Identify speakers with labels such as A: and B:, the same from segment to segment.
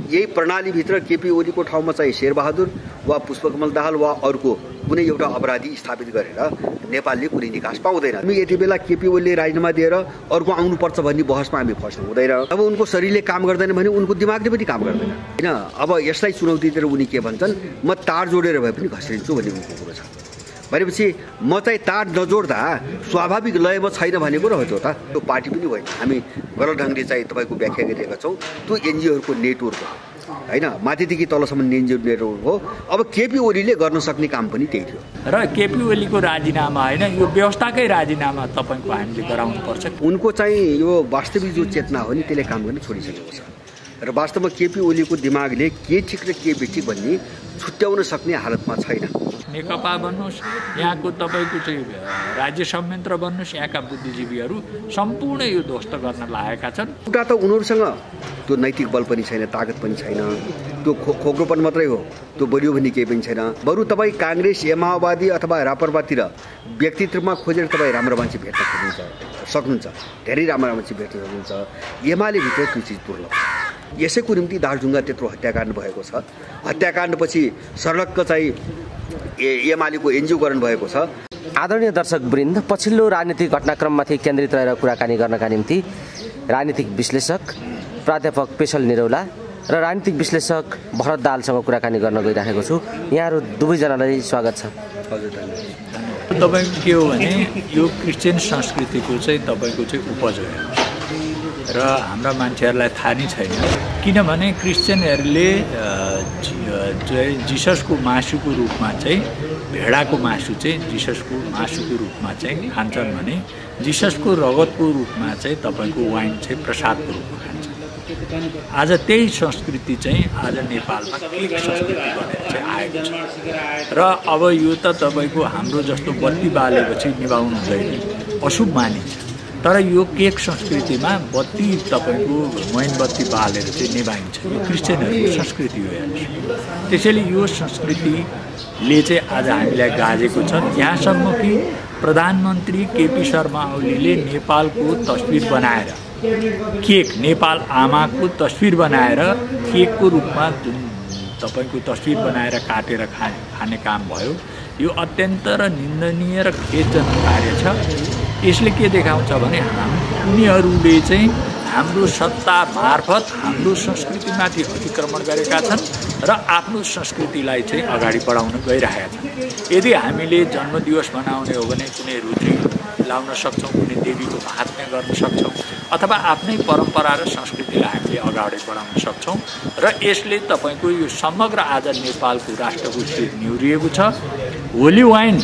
A: यही प्रणालीभित्र केपी ओलीको ठाउँमा चाहिँ शेरबहादुर वा पुष्पकमल दाहाल वा अर्को कुनै एउटा अपराधी स्थापित गरेर नेपालले कुनै निकास पाउँदैन। हामी यति बेला केपी ओलीले राजीनामा दिएर अर्को आउनुपर्छ भन्ने बहसमा हामी फस्नु हुँदैन। अब उनको शरीरले काम गर्दैन भने उनको दिमागले पनि काम गर्दैन हैन। अब यसलाई चुनौती दिएर उनी के भन्छन्, म तार जोडेर भए पनि घस्रिन्छु भन्ने उनको कुरो छ। भनेपछि म चाहिँ तार नजोड्दा स्वाभाविक लयमा छैन भन्ने कुरो हो त। त्यो पार्टी पनि होइन, हामी गलत ढङ्गले चाहिँ तपाईँको व्याख्या गरिरहेका छौँ। त्यो एनजिओहरूको नेटवर्क हो हैन, माथिदेखि तलसम्म एनजिओ नेटवर्क हो। अब केपी ओलीले गर्न सक्ने काम पनि त्यही थियो।
B: र केपी ओलीको राजीनामा होइन, यो व्यवस्थाकै राजीनामा तपाईँको हामीले गराउनुपर्छ।
A: उनको चाहिँ यो वास्तविक जो चेतना हो नि त्यसले काम गर्न छोडिसकेको छ र वास्तवमा केपी ओलीको दिमागले के ठिक र के बेठिक भन्ने छुट्याउन सक्ने हालतमा छैन।
B: नेकपा भन्नुहोस्, यहाँको तपाईँको चाहिँ राज्य संयन्त्र भन्नुहोस्, यहाँका बुद्धिजीवीहरू सम्पूर्ण यो ध्वस्त गर्न लागेका छन्।
A: एउटा त उनीहरूसँग त्यो नैतिक बल पनि छैन, ताकत पनि छैन, त्यो खोक्रोपन मात्रै हो, त्यो बलियो भन्ने केही पनि छैन। बरु तपाईँ काङ्ग्रेस या माओवादी अथवा रापरवातिर व्यक्तित्वमा खोजेर तपाईँ राम्रो मान्छे भेट्न सक्नुहुन्छ, धेरै राम्रो मान्छे भेट्न सक्नुहुन्छ। एमाले भित्र त्यो चिज दुर्लभ। यसैको निम्ति दार्जुङ्गा त्यत्रो हत्याकाण्ड भएको छ। हत्याकाण्डपछि सडक चाहिँ एमालेको एनजिओकरण भएको छ।
C: आदरणीय दर्शकवृन्द, पछिल्लो राजनीतिक घटनाक्रममाथि केन्द्रित रहेर कुराकानी गर्नका निम्ति राजनीतिक विश्लेषक प्राध्यापक पेशल निरौला र राजनीतिक विश्लेषक भरत दाहालसँग कुराकानी गर्न गइराखेको छु। यहाँहरू दुवैजनालाई स्वागत छ।
B: हजुर धन्यवाद। तपाईँको के हो भने यो क्रिस्चियन संस्कृतिको चाहिँ तपाईँको चाहिँ उपज हो र हाम्रा मान्छेहरूलाई थाहा नै छैन। किनभने क्रिस्चियनहरूले जिससको मासुको रूपमा चाहिँ भेडाको मासु चाहिँ जिससको मासुको रूपमा चाहिँ खान्छन् भने जिससको रगतको रूपमा चाहिँ तपाईँको वाइन चाहिँ प्रसादको रूपमा खान्छन्। आज त्यही संस्कृति चाहिँ आज नेपालमा केक संस्कृति बनेर चाहिँ आएको छ र अब यो त तपाईँको हाम्रो जस्तो बत्ती बालेपछि निभाउनु हुँदैन, अशुभ मानिन्छ। तर यो केक संस्कृतिमा बत्ती तपाईँको मोमबत्ती बालेर चाहिँ निभाइन्छ। यो क्रिस्चियनहरूको संस्कृति हो हेर्नुहोस्। त्यसैले यो संस्कृतिले चाहिँ आज हामीलाई गाजेको छ। यहाँसम्म कि प्रधानमन्त्री केपी शर्मा ओलीले नेपालको तस्बिर बनाएर केक, नेपाल आमाको तस्बिर बनाएर केकको रूपमा जुन तपाईँको तस्बिर बनाएर काटेर खाने काम भयो, यो अत्यन्त र निन्दनीय र खेदजनक कार्य छ। यसले के देखाउँछ भने उनीहरूले चाहिँ हाम्रो सत्ता मार्फत हाम्रो संस्कृतिमाथि अतिक्रमण गरेका छन् र आफ्नो संस्कृतिलाई चाहिँ अगाडि बढाउन गइरहेका छन्। यदि हामीले जन्मदिवस मनाउने हो भने कुनै रुद्री लाउन सक्छौँ, कुनै देवीको महात्म्य गर्न सक्छौँ अथवा आफ्नै परम्परा र संस्कृतिलाई हामीले अगाडि बढाउन सक्छौँ र यसले तपाईँको यो समग्र आज नेपालको राष्ट्रको स्थिति निहुरिएको छ। होली वाइन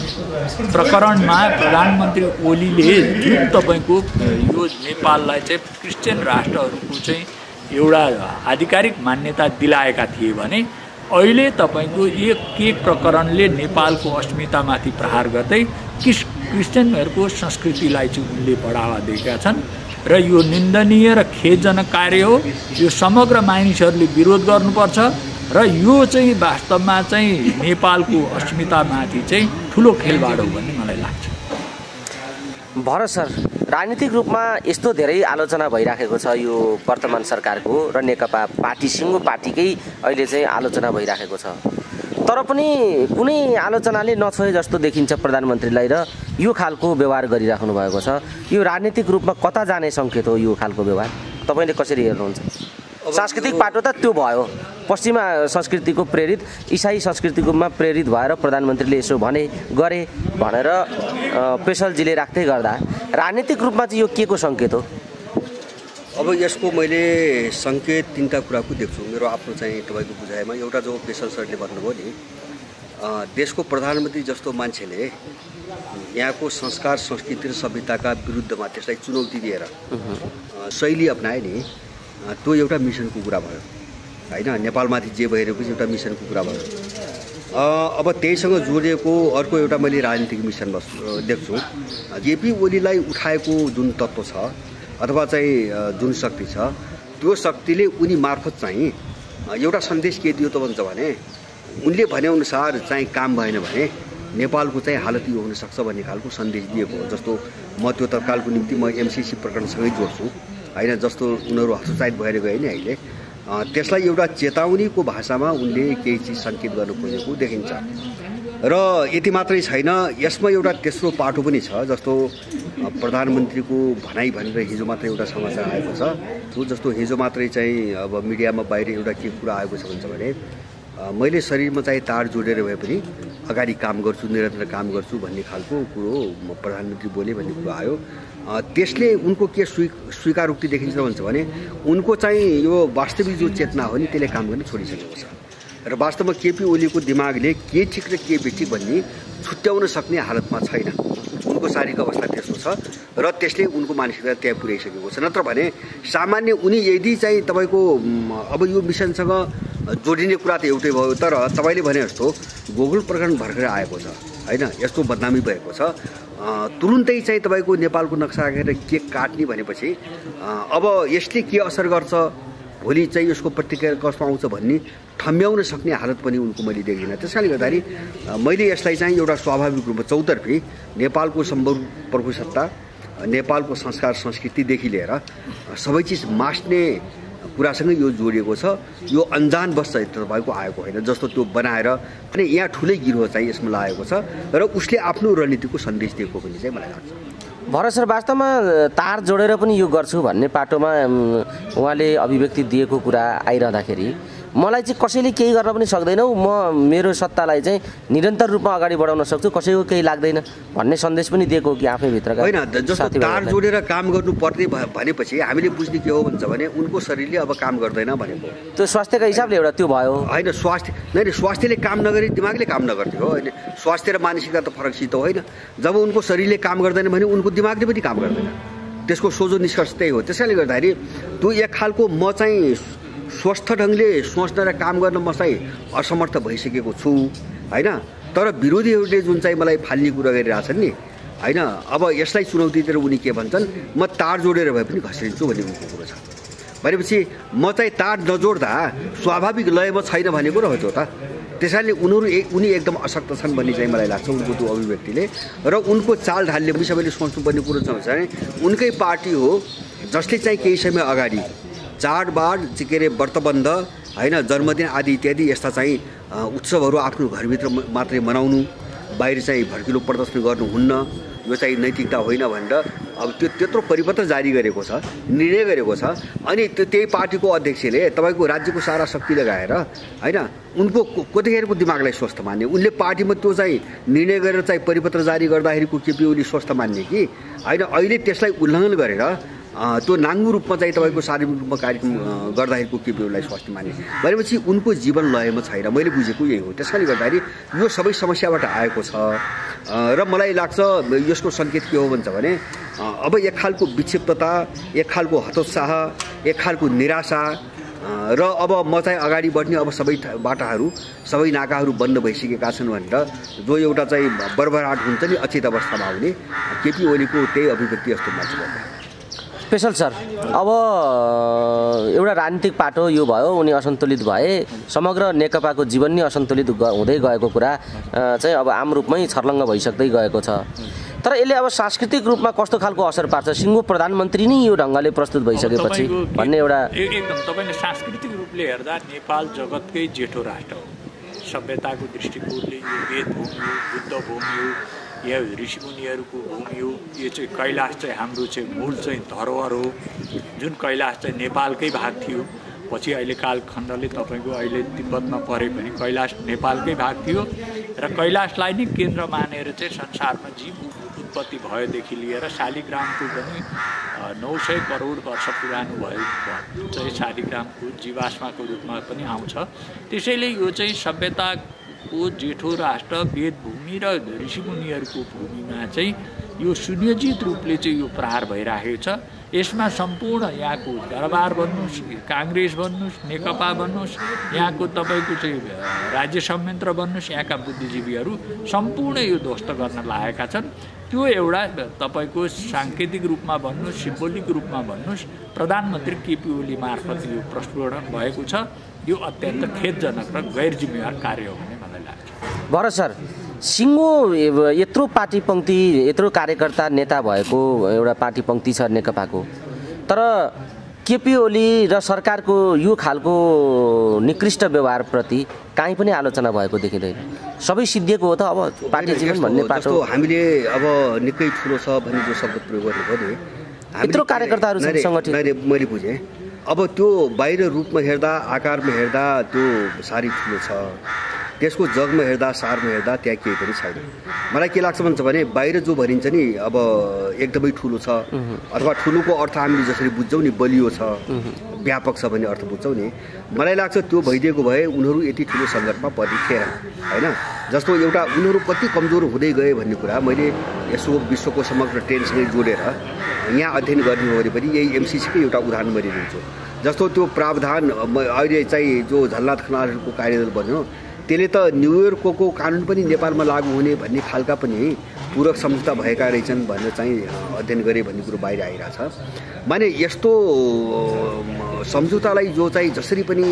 B: प्रकरणमा प्रधानमन्त्री ओलीले जुन तपाईँको यो नेपाललाई चाहिँ क्रिस्चियन राष्ट्रहरूको चाहिँ एउटा आधिकारिक मान्यता दिलाएका थिए भने अहिले तपाईँको यो केक प्रकरणले नेपालको अस्मितामाथि प्रहार गर्दै क्रिस्चियनहरूको संस्कृतिलाई चाहिँ उनले बढावा दिएका छन् र यो निन्दनीय र खेदजनक कार्य हो। यो समग्र मानिसहरूले विरोध गर्नुपर्छ र यो चाहिँ वास्तवमा चाहिँ नेपालको अस्मितामाथि चाहिँ ठुलो खेलवाड हो भन्ने मलाई लाग्छ।
C: भरत सर, राजनीतिक रूपमा यस्तो धेरै आलोचना भइराखेको छ यो वर्तमान सरकारको र नेकपा पार्टी सिङ्गो पार्टीकै अहिले चाहिँ आलोचना भइराखेको छ। तर पनि कुनै आलोचनाले नछोए जस्तो देखिन्छ प्रधानमन्त्रीलाई र यो खालको व्यवहार गरिराख्नु भएको छ। यो राजनीतिक रूपमा कता जाने सङ्केत हो यो खालको व्यवहार? तपाईँले कसरी हेर्नुहुन्छ? सांस्कृतिक पाटो त त्यो भयो, पश्चिमा संस्कृतिको प्रेरित, इसाई संस्कृतिकोमा प्रेरित भएर प्रधानमन्त्रीले यसो गरे भनेर पेशलजीले राख्दै गर्दा राजनीतिक रूपमा चाहिँ यो के को सङ्केत हो?
A: अब यसको मैले सङ्केत तीनटा कुराको देख्छु मेरो आफ्नो चाहिँ तपाईँको बुझाइमा। एउटा जो पेशल सरले भन्नुभयो नि, देशको प्रधानमन्त्री जस्तो मान्छेले यहाँको संस्कार संस्कृति र सभ्यताका विरुद्धमा त्यसलाई चुनौती दिएर शैली अपनाए नि, त्यो एउटा मिसनको कुरा भयो हैन। नेपालमाथि जे भइरहेको एउटा मिसनको कुरा भयो। अब त्यहीसँग जोडिएको अर्को एउटा मैले राजनीतिक मिसन देख्छु। केपी ओलीलाई उठाएको जुन तत्त्व छ अथवा चाहिँ जुन शक्ति छ, त्यो शक्तिले उनी मार्फत चाहिँ एउटा सन्देश के दियो त भन्छ भने उनले भनेअनुसार चाहिँ काम भएन भने नेपालको चाहिँ हालत यो हुनसक्छ भन्ने खालको सन्देश दिएको हो। जस्तो म त्यो तत्कालको निम्ति म एमसीसी प्रकरणसँगै जोड्छु हैन। जस्तो उनीहरू हस्तक्षेप भएर गए नि अहिले, त्यसलाई एउटा चेतावनीको भाषामा उनले केही चिज सङ्केत गर्नु खोजेको देखिन्छ। र यति मात्रै छैन, यसमा एउटा तेस्रो पाटो पनि छ। जस्तो प्रधानमन्त्रीको भनाइ भनेर हिजो मात्रै एउटा समाचार आएको छ। जस्तो हिजो मात्रै चाहिँ अब मिडियामा बाहिर एउटा के कुरा आएको छ भन्छ भने मैले शरीरमा चाहिँ तार जोडेर भए पनि अगाडि काम गर्छु, निरन्तर काम गर्छु भन्ने खालको कुरो प्रधानमन्त्री बोले भन्ने कुरो आयो। त्यसले उनको के स्वीकारोक्ति देखिन्छ भन्छ भने उनको चाहिँ यो वास्तविक जो चेतना हो नि त्यसले काम गर्न छोडिसकेको छ र वास्तवमा केपी ओलीको दिमागले के ठिक र के बेठिक भन्ने छुट्याउन सक्ने हालतमा छैन। उनको शारीरिक अवस्था त्यस्तो छ र त्यसले उनको मानसिकता त्यहाँ पुर्याइसकेको छ। नत्र भने सामान्य उनी यदि चाहिँ तपाईँको अब यो मिसनसँग जोडिने कुरा त एउटै भयो, तर तपाईँले भने जस्तो गोकुल प्रकरण भर्खर आएको छ होइन, यस्तो बदनामी भएको छ, तुरुन्तै चाहिँ तपाईँको नेपालको नक्सा राखेर के काट्ने भनेपछि अब यसले के असर गर्छ, भोलि चाहिँ यसको प्रतिक्रिया कस्तो आउँछ भन्ने ठम्ब्याउन सक्ने हालत पनि उनको मैले देखिनँ। त्यसकारणले गर्दाखेरि मैले यसलाई चाहिँ एउटा स्वाभाविक रूपमा चौतर्फी नेपालको सम्भव प्रभुसत्ता, नेपालको संस्कार संस्कृतिदेखि लिएर सबै चिज मास्ने कुरासँग यो जोडिएको छ। यो अन्जान बस चाहिँ तपाईँको आएको होइन, जस्तो त्यो बनाएर अनि यहाँ ठुलै गिरोह चाहिँ यसमा लागेको छ र उसले आफ्नो रणनीतिको सन्देश दिएको पनि चाहिँ मलाई लाग्छ।
C: भरत सर, वास्तवमा तार जोडेर पनि यो गर्छु भन्ने पाटोमा उहाँले अभिव्यक्ति दिएको कुरा आइरहँदाखेरि मलाई चाहिँ कसैले केही गर्न पनि सक्दैनौ, म मेरो सत्तालाई चाहिँ निरन्तर रूपमा अगाडि बढाउन सक्छु, कसैको केही लाग्दैन भन्ने सन्देश पनि दिएको कि आफै भित्रका
A: होइन। जस्तो तार जोडेर काम गर्नुपर्ने भनेपछि हामीले बुझ्ने के हो भन्छ भने उनको शरीरले अब काम गर्दैन भनेको,
C: त्यो स्वास्थ्यका हिसाबले एउटा त्यो भयो
A: होइन। स्वास्थ्यले काम नगरी दिमागले काम नगर्थ्यो हो होइन। स्वास्थ्य र मानसिकता त फरक सित होइन। जब उनको शरीरले काम गर्दैन भने उनको दिमागले पनि काम गर्दैन, त्यसको सोझो निष्कर्ष त्यही हो। त्यसैले गर्दाखेरि त्यो एक खालको म चाहिँ स्वस्थ ढङ्गले सोच्न र काम गर्न म चाहिँ असमर्थ भइसकेको छु होइन। तर विरोधीहरूले जुन चाहिँ मलाई फाल्ने कुरा गरिरहेछन् नि होइन, अब यसलाई चुनौती दिएर उनी के भन्छन्, म तार जोडेर भए पनि घस्रिन्छु भन्ने उनको कुरो छ। भनेपछि म चाहिँ तार नजोड्दा स्वाभाविक लयमा छैन भनेको र हो त्यो त। त्यसैले उनी एकदम अशक्त छन् भन्ने चाहिँ मलाई लाग्छ उनको त्यो अभिव्यक्तिले। र उनको चाल ढालले पनि सबैले सोच्नुपर्ने कुरो छ भने उनकै पार्टी हो जसले चाहिँ केही समय अगाडि चाडबाड के अरे व्रतबन्ध होइन, जन्मदिन आदि इत्यादि यस्ता चाहिँ उत्सवहरू आफ्नो घरभित्र मात्रै मनाउनु, बाहिर चाहिँ भड्किलो प्रदर्शन गर्नुहुन्न, यो चाहिँ नैतिकता होइन भनेर अब त्यो त्यत्रो परिपत्र जारी गरेको छ, निर्णय गरेको छ। अनि त्यही पार्टीको अध्यक्षले तपाईँको राज्यको सारा शक्ति लगाएर होइन उनको कतिखेरको दिमागलाई स्वस्थ मान्ने, उनले पार्टीमा त्यो चाहिँ निर्णय गरेर चाहिँ परिपत्र जारी गर्दाखेरिको केपी ओली स्वस्थ मान्ने कि होइन, अहिले त्यसलाई उल्लङ्घन गरेर त्यो नाङ्गो रूपमा चाहिँ तपाईँको शारीरिक रूपमा कार्यक्रम गर्दाखेरिको केपी ओलीलाई स्वास्थ्य मान्ने भनेपछि उनको जीवन लयमा छैन। मैले बुझेको यही हो। त्यसकारणले गर्दाखेरि यो सबै समस्याबाट आएको छ र मलाई लाग्छ यसको सङ्केत के हो भन्छ भने अब एक खालको विक्षिप्तता, एक खालको हतोत्साह, एक खालको निराशा र अब म चाहिँ अगाडि बढ्ने अब सबै बाटाहरू सबै नाकाहरू बन्द भइसकेका छन् भनेर जो एउटा चाहिँ बर्बराट हुन्छ नि अचेत अवस्थामा आउने केपी ओलीको त्यही अभिव्यक्ति जस्तो लाग्छ।
C: स्पेशल सर, अब एउटा राजनीतिक पाटो यो भयो, उनी असन्तुलित भए, समग्र नेकपाको जीवन नै असन्तुलित हुँदै गएको कुरा चाहिँ अब आम रूपमै छर्लङ्ग भइसक्दै गएको छ। तर यसले अब सांस्कृतिक रूपमा कस्तो खालको असर पार्छ, सिङ्गो प्रधानमन्त्री नै यो ढङ्गले प्रस्तुत भइसकेपछि भन्ने एउटा
B: एकदम तपाईँले सांस्कृतिक रूपले हेर्दा नेपाल जगतकै जेठो राष्ट्र हो। सभ्यताको दृष्टिकोणले यो वेदभूमि हो, बुद्धभूमि हो, यो ऋषिमुनिहरूको भूमि हो। यो चाहिँ कैलाश चाहिँ हाम्रो चाहिँ मूल चाहिँ धरोहर हो, जुन कैलाश चाहिँ नेपालकै भाग थियो। पछि अहिले कालखण्डले तपाईँको अहिले तिब्बतमा परे पनि कैलाश नेपालकै भाग थियो र कैलाशलाई नै केन्द्र मानेर चाहिँ संसारमा जीव उत्पत्ति भएदेखि लिएर शालिग्रामको पनि 900 करोड वर्ष पुरानो भएको चाहिँ शालिग्रामको जीवाश्मको रूपमा पनि आउँछ। त्यसैले यो चाहिँ सभ्यताको जेठो राष्ट्र वेदभूमि र ऋषिमुनिहरूको भूमिमा चाहिँ यो सुनियोजित रूपले चाहिँ यो प्रहार भइरहेको छ। यसमा सम्पूर्ण यहाँको दरबार भन्नुहोस्, काङ्ग्रेस भन्नुहोस्, नेकपा भन्नुहोस्, यहाँको तपाईँको चाहिँ राज्य संयन्त्र भन्नुहोस्, यहाँका बुद्धिजीवीहरू सम्पूर्ण यो ध्वस्त गर्न लागेका छन्। त्यो एउटा तपाईँको साङ्केतिक रूपमा भन्नुहोस्, सिम्बोलिक रूपमा भन्नुहोस्, प्रधानमन्त्री केपी ओली मार्फत यो प्रस्फुटन भएको छ। यो अत्यन्त खेदजनक र गैर जिम्मेवार कार्य हो भन्ने मलाई लाग्छ।
C: भरत सर, सिङ्गो यत्रो पार्टी पङ्क्ति, यत्रो कार्यकर्ता नेता भएको एउटा पार्टी पङ्क्ति छ नेकपाको, तर केपी ओली र सरकारको यो खालको निकृष्ट व्यवहारप्रति काहीँ पनि आलोचना भएको देखिँदैन। सबै सिद्धिएको हो त अब पार्टी जीवन भन्ने पाटो।
A: हामीले अब निकै ठुलो छ भन्ने जो शब्द प्रयोग गर्नुभयो नि,
C: यत्रो कार्यकर्ताहरू छन् सङ्गठित।
A: मैले बुझेँ। अब त्यो बाहिर रूपमा हेर्दा, आकारमा हेर्दा त्यो साह्रै ठुलो छ, त्यसको जगमा हेर्दा, सारमा हेर्दा त्यहाँ केही पनि छैन। मलाई के लाग्छ भन्छ भने बाहिर जो भनिन्छ नि अब एकदमै ठुलो छ, अथवा ठुलोको अर्थ हामीले जसरी बुझ्छौँ नि बलियो छ, व्यापक छ भन्ने अर्थ बुझ्छौँ नि, मलाई लाग्छ त्यो भइदिएको भए उनीहरू यति ठुलो सङ्कटमा पर्ने थिएन होइन। जस्तो एउटा उनीहरू कति कमजोर हुँदै गए भन्ने कुरा मैले यसो विश्वको समग्र ट्रेन्डसँगै जोडेर यहाँ अध्ययन गर्ने हो भने पनि यही एमसिसीकै एउटा उदाहरण मैले दिन्छु। जस्तो त्यो प्रावधान अहिले चाहिँ जो झलनाथ खनालको कार्यदल बन्यो त्यसले त न्युयोर्कको कानुन पनि नेपालमा लागू हुने भन्ने खालका पनि पूरक सम्झौता भएका रहेछन् भनेर चाहिँ अध्ययन गरे भन्ने कुरो बाहिर आइरहेछ। माने यस्तो सम्झौतालाई जो चाहिँ जसरी पनि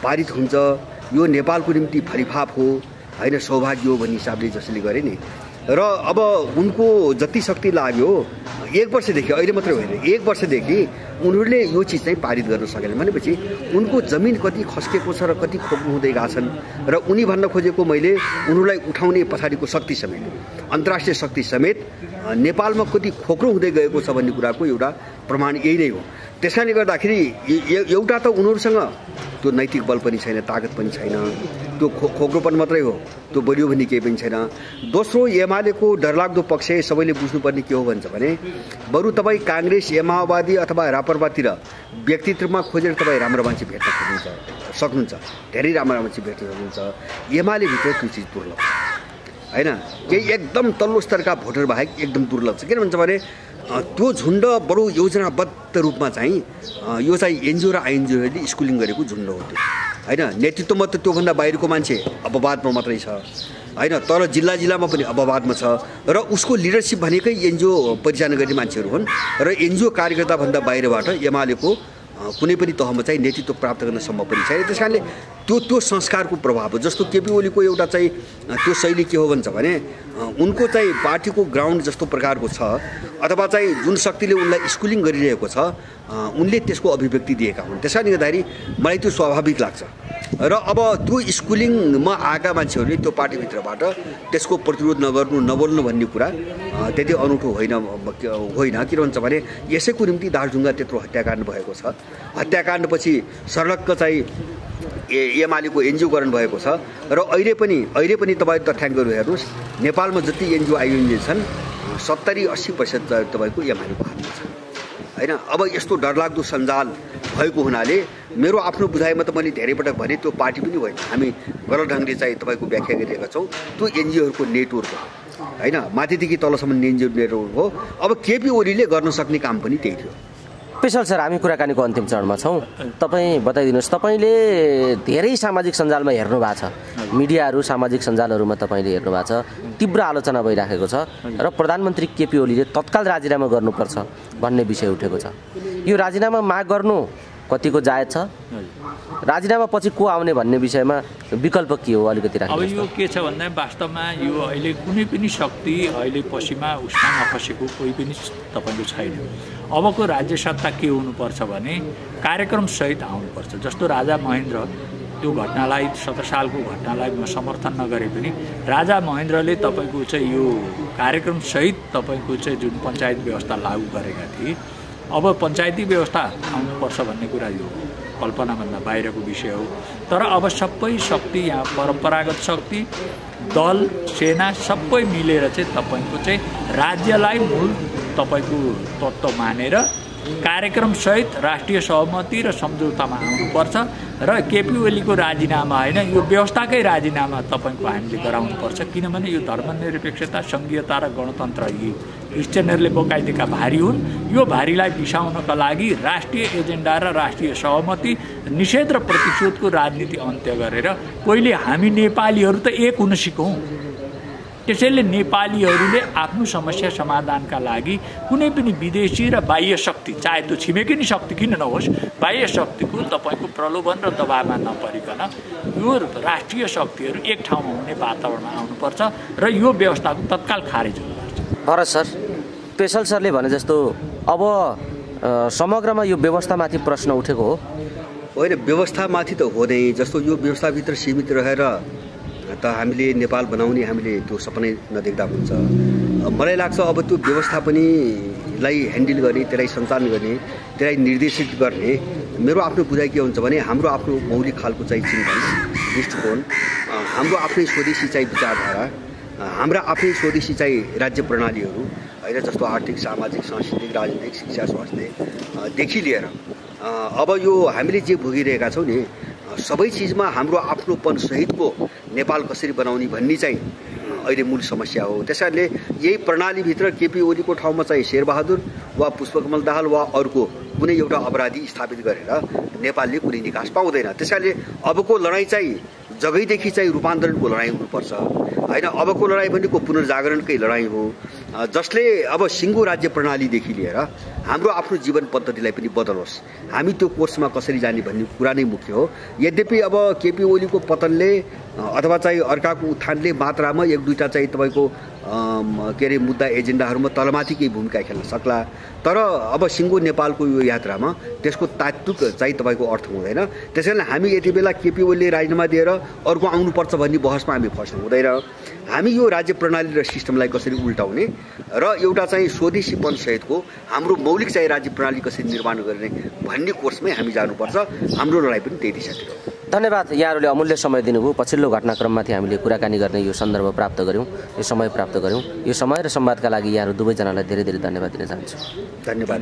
A: पारित हुन्छ यो नेपालको निम्ति फलिफाप हो होइन, सौभाग्य हो भन्ने हिसाबले जसले गरे नि। र अब उनको जति शक्ति लाग्यो 1 वर्षदेखि, अहिले मात्रै होइन 1 वर्षदेखि उनीहरूले यो चिज चाहिँ पारित गर्न सकेन भनेपछि उनको जमिन कति खस्केको छ र कति खोक्नु हुँदै गएको छन्। र उनी भन्न खोजेको मैले उनीहरूलाई उठाउने पछाडिको शक्ति समेत, अन्तर्राष्ट्रिय शक्ति समेत नेपालमा कति खोक्रो हुँदै गएको छ भन्ने कुराको एउटा प्रमाण यही नै हो। त्यसकारणले गर्दाखेरि एउटा त उनीहरूसँग त्यो नैतिक बल पनि छैन, तागत पनि छैन, त्यो खोक्रोपन मात्रै हो, त्यो बलियो भन्ने केही पनि छैन। दोस्रो एमालेको डरलाग्दो पक्ष सबैले बुझ्नुपर्ने के हो भन्छ भने बरु तपाईँ काङ्ग्रेस या माओवादी अथवा रापरवातिर व्यक्तित्वमा खोजेर तपाईँ राम्रो मान्छे भेट्न सक्नुहुन्छ, धेरै राम्रो मान्छे भेट्न सक्नुहुन्छ। एमाले भित्र त्यो चिज दुर्लभ छ होइन, केही एकदम तल्लो स्तरका भोटर बाहेक एकदम दुर्लभ छ। किन भन्छ भने त्यो झुन्ड बडो योजनाबद्ध रूपमा चाहिँ यो चाहिँ एनजिओ र आइएनजिओहरूले स्कुलिङ गरेको झुन्ड हो त्यो होइन। नेतृत्वमा त त्योभन्दा बाहिरको मान्छे अपवादमा मात्रै छ होइन, तर जिल्लामा पनि अपवादमा छ। र उसको लिडरसिप भनेकै एनजिओ परिचालन गर्ने मान्छेहरू हुन् र एनजिओ कार्यकर्ताभन्दा बाहिरबाट एमालेको कुनै पनि तहमा चाहिँ नेतृत्व प्राप्त गर्न सम्भव पनि छैन। त्यस कारणले त्यो संस्कारको प्रभाव हो। जस्तो केपी ओलीको एउटा चाहिँ त्यो शैली के हो भन्छ भने उनको चाहिँ पार्टीको ग्राउन्ड जस्तो प्रकारको छ अथवा चाहिँ जुन शक्तिले उनलाई स्कुलिङ गरिरहेको छ उनले त्यसको अभिव्यक्ति दिएका हुन्। त्यस कारणले गर्दाखेरि मलाई त्यो स्वाभाविक लाग्छ। र अब त्यो स्कुलिङमा आएका मान्छेहरूले त्यो पार्टीभित्रबाट त्यसको प्रतिरोध नबोल्नु भन्ने कुरा त्यति अनौठो होइन। किन भन्छ भने यसैको निम्ति दार्जुलिङमा त्यत्रो हत्याकाण्ड भएको छ। हत्याकाण्डपछि सर्लक्क चाहिँ एमालेको एनजिओकरण भएको छ। र अहिले पनि तपाईँ तथ्याङ्कहरू हेर्नुहोस्, नेपालमा जति एनजिओ आइएनजिओ छन् 70-80% तपाईँको एमालेको हातमा छ होइन। अब यस्तो डरलाग्दो सञ्जाल भएको हुनाले मेरो आफ्नो बुझाइमा त मैले धेरै पटक भने त्यो पार्टी पनि होइन, हामी गलत ढङ्गले चाहिँ तपाईँको व्याख्या गरिरहेका छौँ। त्यो एनजिओहरूको नेटवर्क हो होइन, माथिदेखि तलसम्म एनजिओ नेटवर्क हो। अब केपी ओलीले गर्न सक्ने काम पनि त्यही थियो।
C: पेशल सर, हामी कुराकानीको अन्तिम चरणमा छौँ। तपाईँ बताइदिनुहोस्, तपाईँले धेरै सामाजिक सञ्जालमा हेर्नु भएको छ, मिडियाहरू सामाजिक सञ्जालहरूमा तपाईँले हेर्नु भएको छ, तीव्र आलोचना भइराखेको छ र प्रधानमन्त्री केपी ओलीले तत्काल राजीनामा गर्नुपर्छ भन्ने विषय उठेको छ। यो राजीनामा माग गर्नु कतिको जायज छ? राजीनामा पछि को आउने भन्ने विषयमा विकल्प के हो अलिकति राख्नु।
B: अब यो के छ भन्दा वास्तवमा यो अहिले कुनै पनि शक्ति अहिले पछिमा उसमा नफसेको कोही पनि तपाईँको छैन। अबको राज्य सत्ता के हुनुपर्छ भने कार्यक्रमसहित आउनुपर्छ। जस्तो राजा महेन्द्र त्यो घटनालाई 70 सालको घटनालाई म समर्थन नगरे पनि राजा महेन्द्रले तपाईँको चाहिँ यो कार्यक्रमसहित तपाईँको चाहिँ जुन पञ्चायत व्यवस्था लागू गरेका थिए, अब पञ्चायती व्यवस्था आउनुपर्छ भन्ने कुरा यो कल्पनाभन्दा बाहिरको विषय हो। तर अब सबै शक्ति यहाँ परम्परागत शक्ति दल सेना सबै मिलेर चाहिँ तपाईँको चाहिँ राज्यलाई मूल तपाईँको तत्त्व मानेर कार्यक्रमसहित राष्ट्रिय सहमति र सम्झौतामा आउनुपर्छ र केपी ओलीको राजीनामा होइन, यो व्यवस्थाकै राजीनामा तपाईँको हामीले गराउनुपर्छ। किनभने यो धर्मनिरपेक्षता, सङ्घीयता र गणतन्त्र यी क्रिस्चियनहरूले बोकाइदिएका भारी हुन्। यो भारीलाई बिसाउनका लागि राष्ट्रिय एजेन्डा र राष्ट्रिय सहमति, निषेध र प्रतिशोधको राजनीति अन्त्य गरेर पहिले हामी नेपालीहरू त एक हुन सिकौँ। त्यसैले नेपालीहरूले आफ्नो समस्या समाधानका लागि कुनै पनि विदेशी र बाह्य शक्ति, चाहे त्यो छिमेकी नै शक्ति किन नहोस्, बाह्य शक्तिको तपाईँको प्रलोभन र दबावमा नपरिकन यो राष्ट्रिय शक्तिहरू एक ठाउँमा हुने वातावरणमा आउनुपर्छ र यो व्यवस्थाको तत्काल खारेज हुनुपर्छ।
C: भरत सर, पेशल सरले भने जस्तो अब समग्रमा यो व्यवस्थामाथि प्रश्न उठेको हो?
A: होइन, व्यवस्थामाथि त हो नै। जस्तो यो व्यवस्थाभित्र सीमित रहेर त हामीले नेपाल बनाउने हामीले त्यो सपनै नदेख्दा हुन्छ। मलाई लाग्छ अब त्यो व्यवस्था पनि लाई ह्यान्डल गर्ने, त्यसलाई सञ्चालन गर्ने, त्यसलाई निर्देशित गर्ने मेरो आफ्नो बुझाइ के हुन्छ भने हाम्रो आफ्नो मौलिक खालको चाहिँ चिन्तन दृष्टिकोण, हाम्रो आफ्नै स्वदेशी चाहिँ विचारधारा, हाम्रा आफ्नै स्वदेशी चाहिँ राज्य प्रणालीहरू होइन, जस्तो आर्थिक, सामाजिक, सांस्कृतिक, राजनीतिक, शिक्षा, स्वास्थ्यदेखि लिएर अब यो हामीले जे भोगिरहेका छौँ नि सबै चिजमा हाम्रो आफ्नोपन सहितको नेपाल कसरी बनाउने भन्ने चाहिँ अहिले मूल समस्या हो। त्यसैले यही प्रणालीभित्र केपी ओलीको ठाउँमा चाहिँ शेरबहादुर वा पुष्पकमल दाहाल वा अर्को कुनै एउटा अपराधी स्थापित गरेर नेपालले कुनै निकास पाउँदैन। त्यसैले अबको लडाइँ चाहिँ जगैदेखि चाहिँ रूपान्तरणको लडाइँ हुनुपर्छ होइन। अबको लडाइँ भनेको पुनर्जागरणकै लडाइँ हो, जसले अब सिङ्गो राज्य प्रणालीदेखि लिएर हाम्रो आफ्नो जीवन पद्धतिलाई पनि बदलोस्। हामी त्यो कोर्समा कसरी जाने भन्ने कुरा नै मुख्य हो। यद्यपि अब केपी ओलीको पतनले अथवा चाहिँ अर्काको उत्थानले मात्रामा एक दुईवटा चाहिँ तपाईँको के अरे मुद्दा एजेन्डाहरूमा तलमाथि केही भूमिका खेल्न सक्ला, तर अब सिङ्गो नेपालको यो यात्रामा त्यसको तात्विक चाहिँ तपाईँको अर्थ हुँदैन। त्यसैले हामी यति बेला केपी ओलीले राजीनामा दिएर अर्को आउनुपर्छ भन्ने बहसमा हामी फस्नु हुँदैन। हामी यो राज्य प्रणाली र सिस्टमलाई कसरी उल्टाउने र एउटा चाहिँ स्वदेशीपन सहितको हाम्रो मौलिक चाहिँ राज्य प्रणाली कसरी निर्माण गर्ने भन्ने कोर्समै हामी जानुपर्छ। हाम्रो लडाइँ पनि त्यही दिशातिर हो।
C: धन्यवाद, यहाँहरूले अमूल्य समय दिनुभयो। पछिल्लो घटनाक्रममाथि हामीले कुराकानी गर्ने यो सन्दर्भ प्राप्त गऱ्यौँ, यो समय प्राप्त गऱ्यौँ। यो समय र संवादका लागि यहाँहरू दुवैजनालाई धेरै धेरै धन्यवाद दिन चाहन्छु।
A: धन्यवाद।